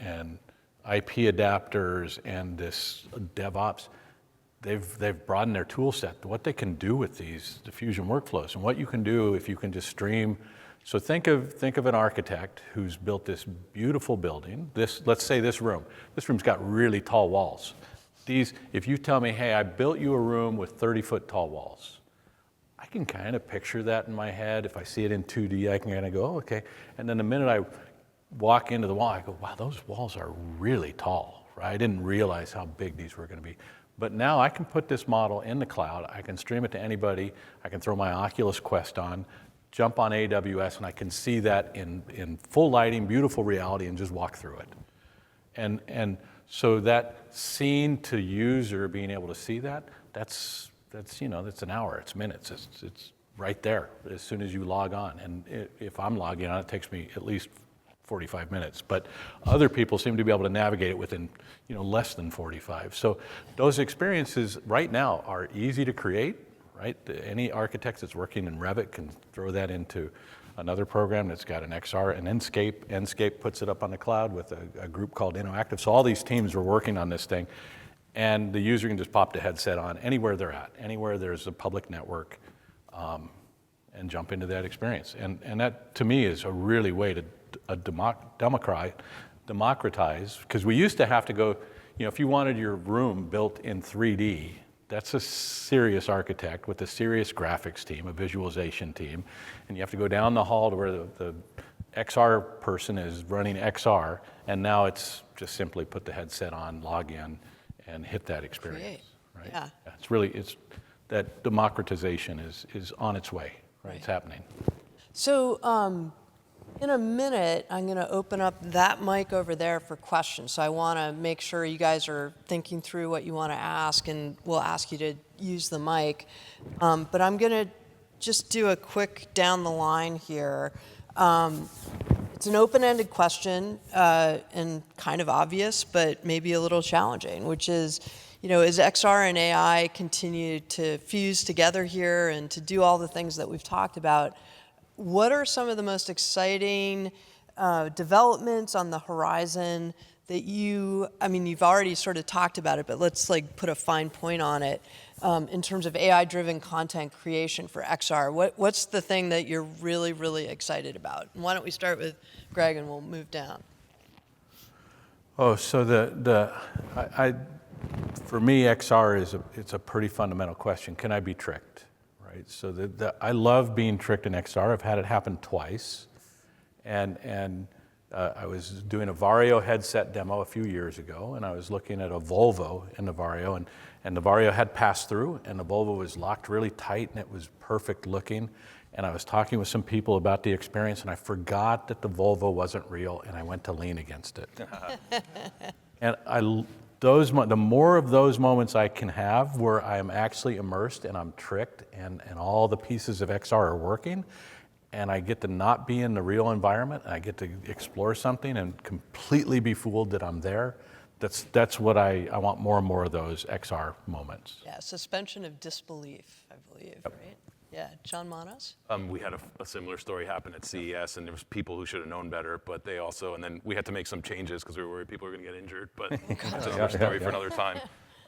IP adapters and this DevOps, they've broadened their tool set, what they can do with these diffusion workflows, and what you can do if you can just stream. So think of an architect who's built this beautiful building. Let's say this room. This room's got really tall walls. If you tell me, hey, I built you a room with 30-foot tall walls, I can kind of picture that in my head. If I see it in 2D, I can kind of go, oh, okay. And then the minute I walk into the wall, I go, wow, those walls are really tall, right? I didn't realize how big these were going to be. But now I can put this model in the cloud, I can stream it to anybody, I can throw my Oculus Quest on, jump on AWS, and I can see that in full lighting, beautiful reality, and just walk through it. And so that scene to user being able to see that's an hour, it's minutes, it's right there as soon as you log on. And if I'm logging on, it takes me at least 45 minutes, but other people seem to be able to navigate it within less than 45. So those experiences right now are easy to create, right? Any architect that's working in Revit can throw that into another program that's got an XR and ESCAPE. ESCAPE puts it up on the cloud with a group called Interactive. So all these teams were working on this thing, and the user can just pop the headset on anywhere they're at, anywhere there's a public network, and jump into that experience. And that, to me, is a really way to democratize, because we used to have to go, if you wanted your room built in 3D, that's a serious architect with a serious graphics team, a visualization team, and you have to go down the hall to where the XR person is running XR, and now it's just simply put the headset on, log in, and hit that experience. Right? Yeah. It's that democratization is on its way, right? It's happening. So, in a minute, I'm going to open up that mic over there for questions. So I want to make sure you guys are thinking through what you want to ask, and we'll ask you to use the mic. But I'm going to just do a quick down the line here. It's an open-ended question and kind of obvious, but maybe a little challenging, which is, as XR and AI continue to fuse together here and to do all the things that we've talked about, what are some of the most exciting developments on the horizon that you've already sort of talked about it, but let's like put a fine point on it in terms of AI-driven content creation for XR. What's the thing that you're really, really excited about? And why don't we start with Greg and we'll move down. Oh, so for me, XR it's a pretty fundamental question. Can I be tricked, right? So I love being tricked in XR. I've had it happen twice, and I was doing a Vario headset demo a few years ago, and I was looking at a Volvo in the Vario, and the Vario had passed through, and the Volvo was locked really tight, and it was perfect looking. And I was talking with some people about the experience, and I forgot that the Volvo wasn't real, and I went to lean against it. And the more of those moments I can have where I am actually immersed and I'm tricked, and all the pieces of XR are working, and I get to not be in the real environment, and I get to explore something and completely be fooled that I'm there. That's what I want, more and more of those XR moments. Yeah, suspension of disbelief, I believe, Yep. right? Yeah, John Manos? We had a similar story happen at CES, and there was people who should have known better, but they also, and then we had to make some changes because we were worried people were going to get injured, but that's another story for another time.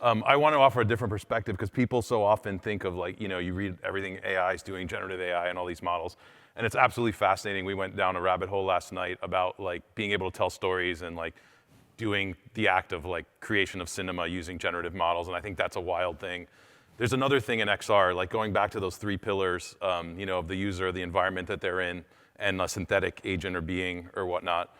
I want to offer a different perspective because people so often think of like, you read everything AI is doing, generative AI and all these models, and it's absolutely fascinating. We went down a rabbit hole last night about like being able to tell stories and like doing the act of like creation of cinema using generative models, and I think that's a wild thing. There's another thing in XR, like going back to those three pillars, of the user, the environment that they're in, and a synthetic agent or being or whatnot.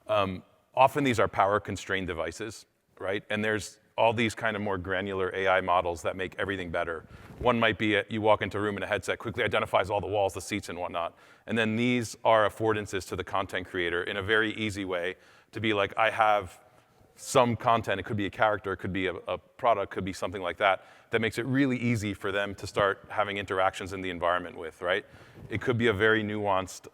Often these are power-constrained devices, right? And there's all these kind of more granular AI models that make everything better. One might be you walk into a room and a headset quickly identifies all the walls, the seats, and whatnot. And then these are affordances to the content creator in a very easy way to be like, I have some content, it could be a character, it could be a product, could be something like that makes it really easy for them to start having interactions in the environment with, right? It could be a very nuanced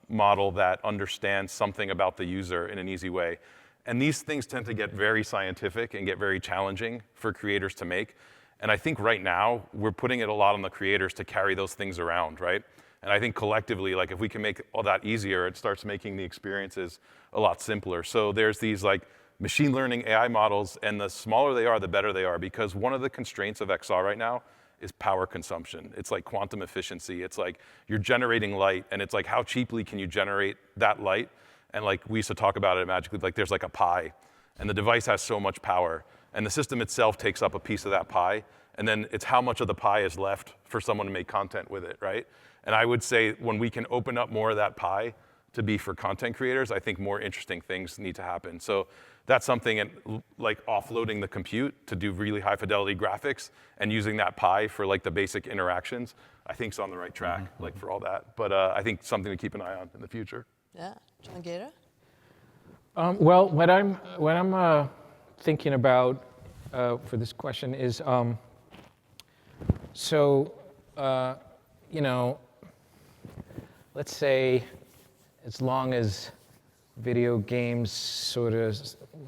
model that understands something about the user in an easy way. And these things tend to get very scientific and get very challenging for creators to make. And I think right now, we're putting it a lot on the creators to carry those things around, right? And I think collectively, like if we can make all that easier, it starts making the experiences a lot simpler. So there's these like machine learning AI models, and the smaller they are, the better they are, because one of the constraints of XR right now is power consumption. It's like quantum efficiency. It's like you're generating light, and it's like how cheaply can you generate that light? And like we used to talk about it at Magic Leap, like there's like a pie, and the device has so much power, and the system itself takes up a piece of that pie, and then it's how much of the pie is left for someone to make content with it, right? And I would say when we can open up more of that pie to be for content creators, I think more interesting things need to happen. So that's something, and like offloading the compute to do really high fidelity graphics and using that pie for like the basic interactions, I think is on the right track, like for all that. But I think something to keep an eye on in the future. Yeah, John Gaeta? Well, what I'm thinking about for this question is, let's say as long as video games sort of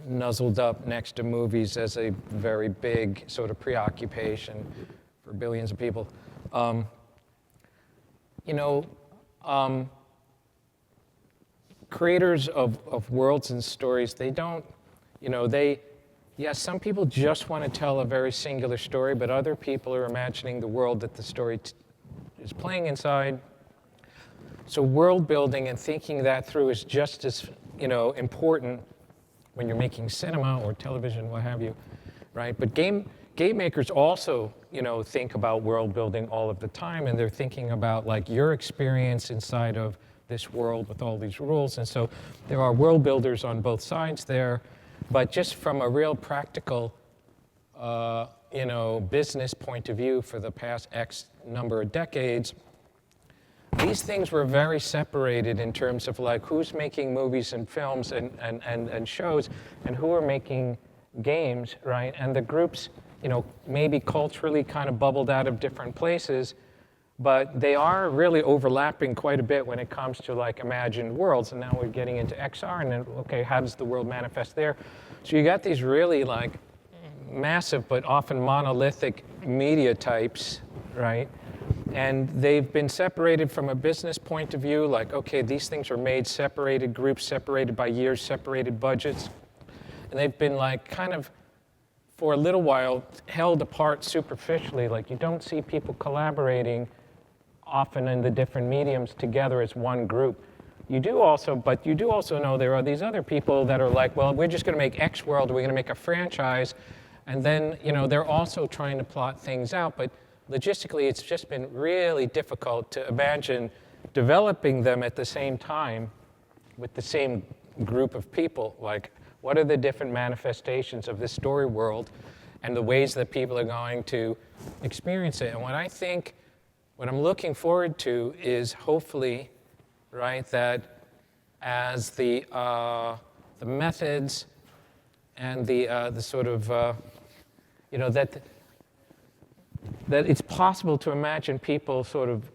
nuzzled up next to movies as a very big sort of preoccupation for billions of people, creators of worlds and stories, they don't, yes, some people just want to tell a very singular story, but other people are imagining the world that the story is playing inside. So world building and thinking that through is just as, important when you're making cinema or television, what have you, right? But game makers also, think about world building all of the time, and they're thinking about like your experience inside of this world with all these rules. And so there are world builders on both sides there, but just from a real practical, business point of view for the past X number of decades, these things were very separated in terms of like who's making movies and films and shows and who are making games, right? And the groups, maybe culturally kind of bubbled out of different places, but they are really overlapping quite a bit when it comes to like imagined worlds. And now we're getting into XR, and then, okay, how does the world manifest there? So you got these really like massive but often monolithic media types, right? And they've been separated from a business point of view, like, okay, these things are made, separated groups, separated by years, separated budgets. And they've been like kind of, for a little while, held apart superficially. Like, you don't see people collaborating often in the different mediums together as one group. But you do also know there are these other people that are like, well, we're just going to make X world, we're going to make a franchise, and then, they're also trying to plot things out, but logistically, it's just been really difficult to imagine developing them at the same time with the same group of people. Like, what are the different manifestations of this story world and the ways that people are going to experience it? And what I'm looking forward to is hopefully, right, that as the methods and the sort of, that it's possible to imagine people sort of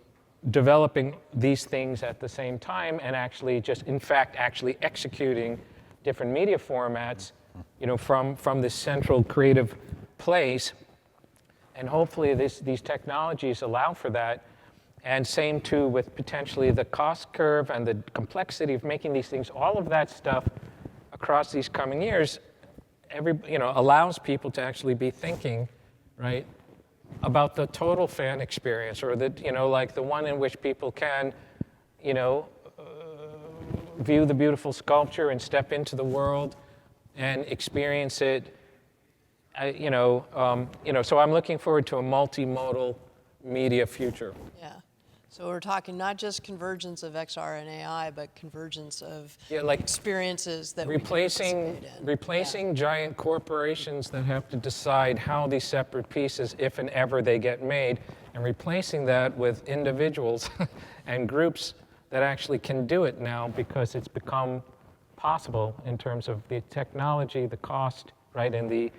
developing these things at the same time and actually actually executing different media formats, from this central creative place. And hopefully these technologies allow for that. And same too with potentially the cost curve and the complexity of making these things, all of that stuff across these coming years, allows people to actually be thinking, right, about the total fan experience, or like the one in which people can, view the beautiful sculpture and step into the world and experience it. So I'm looking forward to a multimodal media future. Yeah. So we're talking not just convergence of XR and AI, but convergence of like experiences that replacing giant corporations that have to decide how these separate pieces, if and ever they get made, and replacing that with individuals and groups that actually can do it now because it's become possible in terms of the technology, the cost, right, and the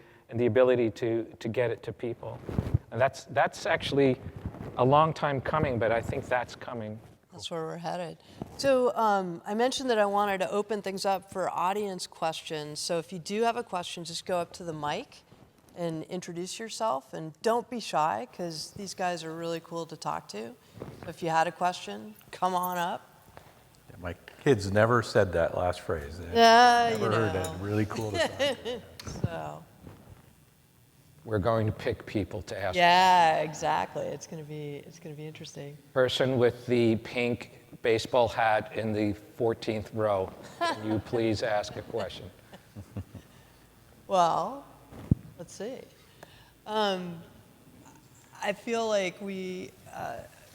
ability to get it to people. And that's actually a long time coming, but I think that's coming. That's where we're headed. So I mentioned that I wanted to open things up for audience questions. So if you do have a question, just go up to the mic and introduce yourself. And don't be shy, because these guys are really cool to talk to. So if you had a question, come on up. Yeah, my kids never said that last phrase. Never heard that. Really cool to talk to. So. We're going to pick people to ask. Yeah, exactly. It's gonna be interesting. Person with the pink baseball hat in the 14th row, can you please ask a question? Well, let's see. I feel like we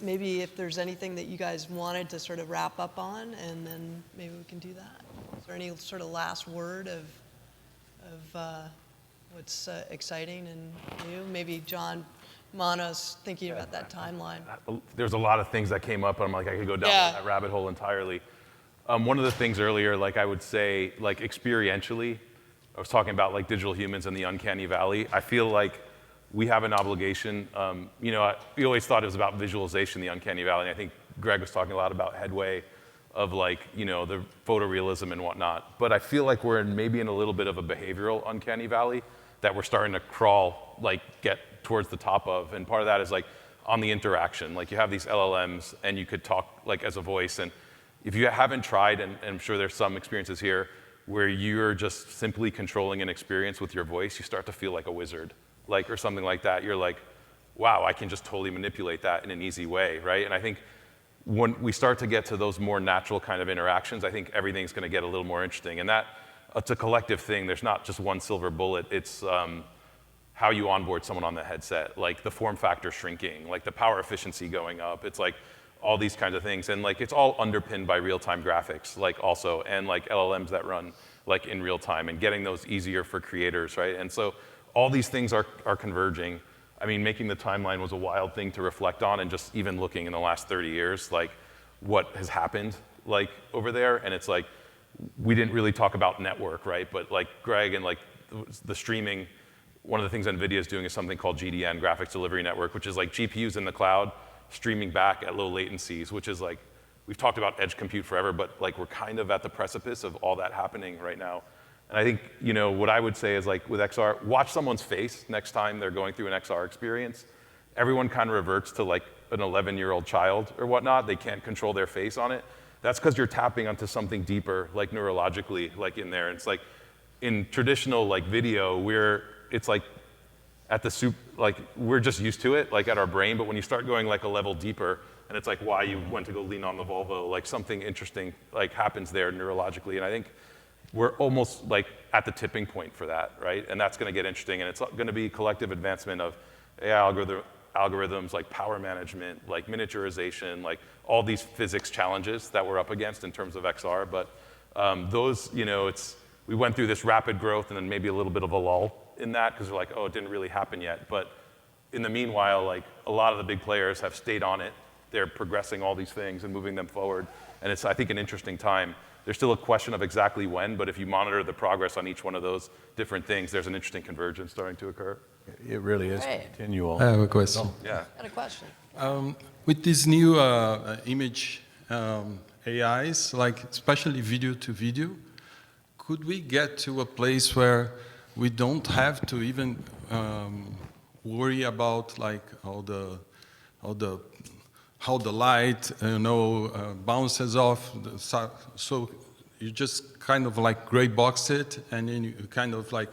maybe if there's anything that you guys wanted to sort of wrap up on, and then maybe we can do that. Is there any sort of last word of what's exciting and new? Maybe John Manos thinking about that timeline. There's a lot of things that came up, and I'm like, I could go down that rabbit hole entirely. One of the things earlier, like I would say, like experientially, I was talking about like digital humans and the uncanny valley. I feel like we have an obligation. We always thought it was about visualization, the uncanny valley. And I think Greg was talking a lot about headway of like, the photorealism and whatnot. But I feel like we're maybe in a little bit of a behavioral uncanny valley that we're starting to crawl, like get towards the top of. And part of that is like on the interaction. Like you have these LLMs and you could talk like as a voice. And if you haven't tried, and I'm sure there's some experiences here, where you're just simply controlling an experience with your voice, you start to feel like a wizard, like, or something like that. You're like, wow, I can just totally manipulate that in an easy way, right? And I think when we start to get to those more natural kind of interactions, I think everything's gonna get a little more interesting. And that, it's a collective thing. There's not just one silver bullet. It's how you onboard someone on the headset, like the form factor shrinking, like the power efficiency going up. It's like all these kinds of things. And like it's all underpinned by real-time graphics, like also, and like LLMs that run like in real time, and getting those easier for creators, right? And so all these things are converging. I mean, making the timeline was a wild thing to reflect on, and just even looking in the last 30 years, like what has happened like over there. And it's like, we didn't really talk about network, right? But like Greg and like the streaming, one of the things NVIDIA is doing is something called GDN, Graphics Delivery Network, which is like GPUs in the cloud streaming back at low latencies, which is like, we've talked about edge compute forever, but like we're kind of at the precipice of all that happening right now. And I think, what I would say is like with XR, watch someone's face next time they're going through an XR experience. Everyone kind of reverts to like an 11-year-old child or whatnot. They can't control their face on it. That's because you're tapping onto something deeper, like neurologically, like in there. It's like in traditional like video, it's like at the soup, like we're just used to it, like at our brain. But when you start going like a level deeper, and it's like why you went to go lean on the Volvo, like something interesting like happens there neurologically. And I think we're almost like at the tipping point for that, right? And that's going to get interesting, and it's going to be collective advancement of AI algorithms, like power management, like miniaturization, like all these physics challenges that we're up against in terms of XR. But those, we went through this rapid growth and then maybe a little bit of a lull in that because we're like, oh, it didn't really happen yet. But in the meanwhile, like a lot of the big players have stayed on it. They're progressing all these things and moving them forward. And it's, I think, an interesting time. There's still a question of exactly when, but if you monitor the progress on each one of those different things, there's an interesting convergence starting to occur. It really is Great. continual. I have a question. Yeah. Got a question. With these new image AIs, like especially video to video, could we get to a place where we don't have to even worry about like how the light bounces off? So you just kind of like gray box it, and then you kind of like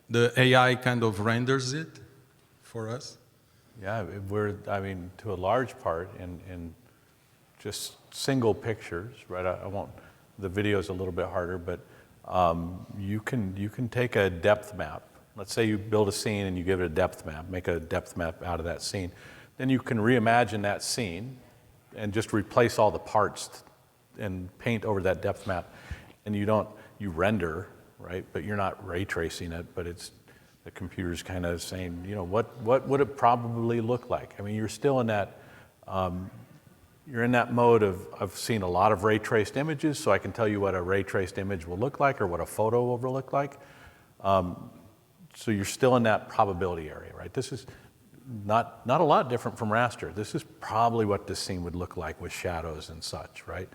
the AI kind of renders it for us. Yeah, to a large part in just single pictures, right? I won't. The video is a little bit harder, but you can take a depth map. Let's say you build a scene and you give it a depth map, make a depth map out of that scene. Then you can reimagine that scene and just replace all the parts and paint over that depth map. And you render, right? But you're not ray tracing it, but the computer's kind of saying, what would it probably look like? I mean, you're still in that, you're in that mode of, I've seen a lot of ray traced images, so I can tell you what a ray traced image will look like or what a photo will look like. So you're still in that probability area, right? This is not a lot different from raster. This is probably what this scene would look like with shadows and such, right?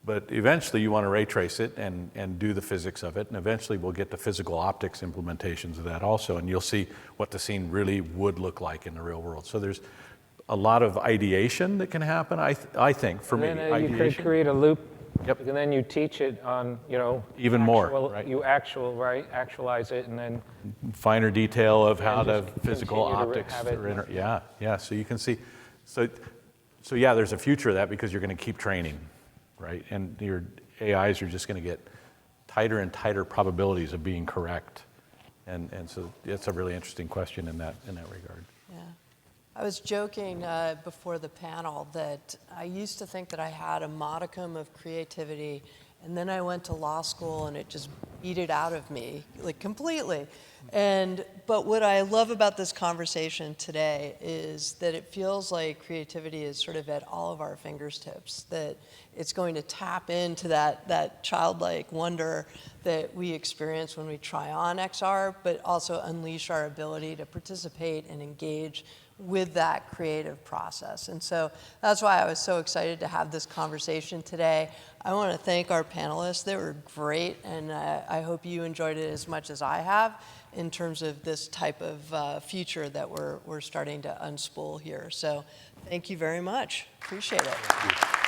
But eventually you want to ray trace it and do the physics of it, and eventually we'll get the physical optics implementations of that also, and you'll see what the scene really would look like in the real world. So there's a lot of ideation that can happen, I think, for me. And then you ideation. could create a loop. Yep. And then you teach it on, Even more, right? You actualize it, and then Finer detail of how the just physical continue to optics have it. are yeah. So you can see. So yeah, there's a future of that because you're going to keep training, right? And your AIs are just going to get tighter and tighter probabilities of being correct. And so it's a really interesting question in that regard. Yeah. I was joking before the panel that I used to think that I had a modicum of creativity, and then I went to law school and it just beat it out of me, like completely. But what I love about this conversation today is that it feels like creativity is sort of at all of our fingertips, that it's going to tap into that childlike wonder that we experience when we try on XR, but also unleash our ability to participate and engage with that creative process. And so that's why I was so excited to have this conversation today. I want to thank our panelists. They were great, and I hope you enjoyed it as much as I have in terms of this type of future that we're starting to unspool here. So thank you very much. Appreciate it.